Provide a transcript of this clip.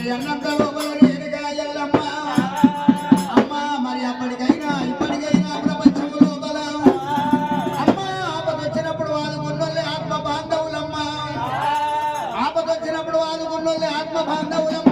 మరి అన్నంత లోపల నేనుగా ఎల్లమ్మ అమ్మ మరి అప్పటికైనా ఇప్పటికైనా ప్రపంచం లోపల అమ్మ ఆపదొచ్చినప్పుడు ఆదుకున్నోళ్ళే ఆత్మ బాంధవులమ్మ ఆపదొచ్చినప్పుడు ఆదుకున్నోళ్ళే ఆత్మ బాంధవులమ్మ